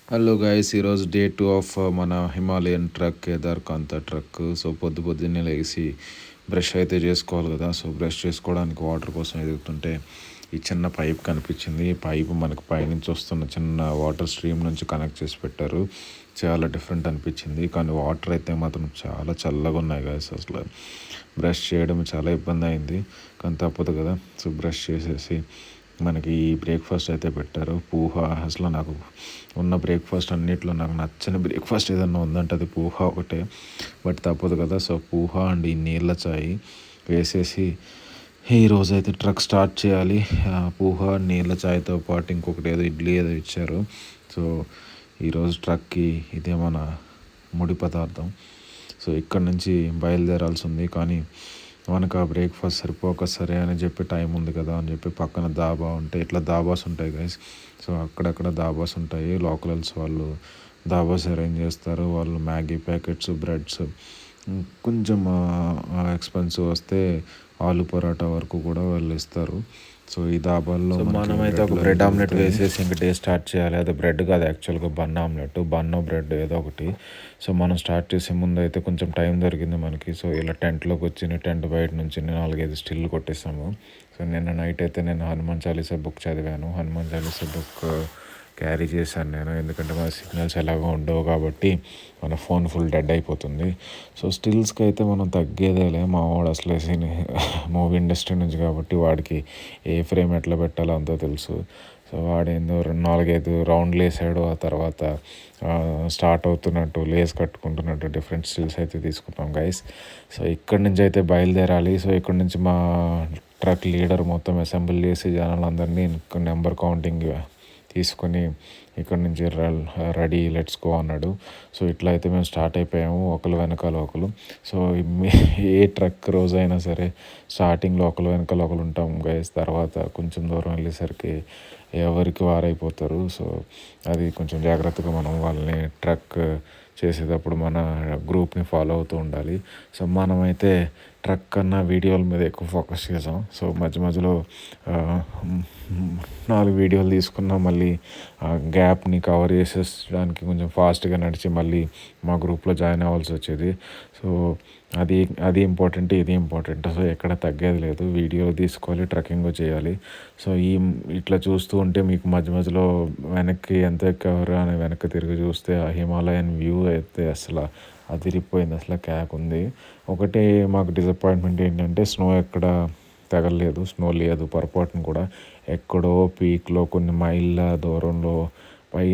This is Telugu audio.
హలో గైస్, ఈరోజు డే 2 ఆఫ్ మన హిమాలయన్ ట్రక్ కేదార్కాంత ట్రక్. సో పొద్దున్నే లేచి బ్రష్ అయితే చేసుకోవాలి కదా. సో బ్రష్ చేసుకోవడానికి వాటర్ కోసం ఎదుగుతుంటే ఈ చిన్న పైప్ కనిపించింది. ఈ పైప్ మనకు పైనుంచి వస్తున్న చిన్న వాటర్ స్ట్రీమ్ నుంచి కనెక్ట్ చేసి పెట్టారు. చాలా డిఫరెంట్ అనిపించింది, కానీ వాటర్ అయితే మాత్రం చాలా చల్లగా ఉన్నాయి గైస్. అసలు బ్రష్ చేయడం చాలా ఇబ్బంది అయింది, కానీ తప్పదు కదా. సో బ్రష్ చేసేసి మనకి ఈ బ్రేక్ఫాస్ట్ అయితే పెట్టారు. పూహ అసలు నాకు ఉన్న బ్రేక్ఫాస్ట్ అన్నిట్లో నాకు నచ్చని బ్రేక్ఫాస్ట్ ఏదన్నా ఉందంటే అది పూహ ఒకటే. బట్ తప్పదు కదా. సో పూహ అండ్ ఈ నీళ్ళ చాయ్ వేసేసి ఈరోజు అయితే ట్రక్ స్టార్ట్ చేయాలి. పూహ నీళ్ళ చాయ్తో పాటు ఇంకొకటి ఏదో ఇడ్లీ ఏదో ఇచ్చారు. సో ఈరోజు ట్రక్కి ఇదే మన ముడి పదార్థం. సో ఇక్కడ నుంచి బయలుదేరాల్సి ఉంది, కానీ మనకు ఆ బ్రేక్ఫాస్ట్ సరిపోక సరే అని చెప్పి టైం ఉంది కదా అని చెప్పి పక్కన దాబా ఉంటాయి, ఇట్లా దాబాస్ ఉంటాయి గైస్. సో అక్కడక్కడ దాబాస్ ఉంటాయి. లోకల్స్ వాళ్ళు దాబాస్ అరేంజ్ చేస్తారు. వాళ్ళు మ్యాగీ ప్యాకెట్స్, బ్రెడ్స్, కొంచెం ఎక్స్పెన్సివ్ వస్తే ఆలు పరోటా వరకు కూడా వాళ్ళు ఇస్తారు. సో ఈ దాబాల్లో మనమైతే ఒక బ్రెడ్ ఆమ్లెట్ వేసేసి ఇంక డే స్టార్ట్ చేయాలి. అది బ్రెడ్ కాదు, యాక్చువల్గా బన్ ఆమ్లెట్, బన్నో బ్రెడ్ ఏదో ఒకటి. సో మనం స్టార్ట్ చేసే ముందు అయితే కొంచెం టైం దొరికింది మనకి. సో ఇలా టెంట్లోకి వచ్చి టెంట్ బయట నుంచి 4-5 స్టిల్ కొట్టేసాము. సో నిన్న నైట్ అయితే నేను హనుమాన్ చాలీసా బుక్ చదివాను. హనుమాన్ చాలీసా బుక్ క్యారీ చేశాను నేను, ఎందుకంటే మన సిగ్నల్స్ ఎలాగో ఉండవు కాబట్టి మన ఫోన్ ఫుల్ డెడ్ అయిపోతుంది. సో స్టిల్స్కి అయితే మనం తగ్గేదేలే. మా వాడు అసలు మూవీ ఇండస్ట్రీ నుంచి కాబట్టి వాడికి ఏ ఫ్రేమ్ ఎట్లా పెట్టాలో అంతా తెలుసు. సో వాడేందో 4-5 రౌండ్లు వేసాడు. ఆ తర్వాత స్టార్ట్ అవుతున్నట్టు లేస్ కట్టుకుంటున్నట్టు డిఫరెంట్ స్టిల్స్ అయితే తీసుకున్నాం గైస్. సో ఇక్కడి నుంచి అయితే బయలుదేరాలి. సో ఇక్కడ నుంచి మా ట్రక్ లీడర్ మొత్తం అసెంబ్లీ చేసి జనాలందరినీ నెంబర్ కౌంటింగ్ తీసుకొని ఇక్కడ నుంచి రెడీ లెట్స్ గో అన్నాడు. సో ఇట్లా అయితే మేము స్టార్ట్ అయిపోయాము, ఒకరు వెనకాల ఒకరు. సో ఏ ట్రక్ రోజైనా సరే స్టార్టింగ్లో ఒకరు వెనకాల ఒకరు ఉంటాం గైస్. తర్వాత కొంచెం దూరం వెళ్ళేసరికి ఎవరికి వారైపోతారు. సో అది కొంచెం జాగ్రత్తగా మనం వాళ్ళని ట్రక్ చేసేటప్పుడు మన గ్రూప్ని ఫాలో అవుతూ ఉండాలి. సో మనమైతే ట్రక్ కన్నా వీడియోల మీద ఎక్కువ ఫోకస్ చేసాం. సో మధ్యలో 4 వీడియోలు తీసుకున్నాం. మళ్ళీ గ్యాప్ని కవర్ చేసేయడానికి కొంచెం ఫాస్ట్గా నడిచి మళ్ళీ మా గ్రూప్లో జాయిన్ అవ్వాల్సి వచ్చేది. సో అది ఇంపార్టెంట్, ఇది ఇంపార్టెంట్. సో ఎక్కడ తగ్గేది లేదు, వీడియోలు తీసుకోవాలి, ట్రెక్కింగ్ చేయాలి. సో ఇట్లా చూస్తూ ఉంటే మీకు మధ్యలో వెనక్కి ఎంత ఎక్కారు అని వెనక్కి తిరిగి చూస్తే ఆ హిమాలయన్ వ్యూ అయితే అసలు అదిరిపోయింది, అసలు క్యాక్ ఉంది. ఒకటే మాకు డిసప్పాయింట్మెంట్ ఏంటంటే స్నో ఎక్కడ తగలలేదు, స్నో లేదు పొరపాటును కూడా. ఎక్కడో పీక్లో కొన్ని మైళ్ళ దూరంలో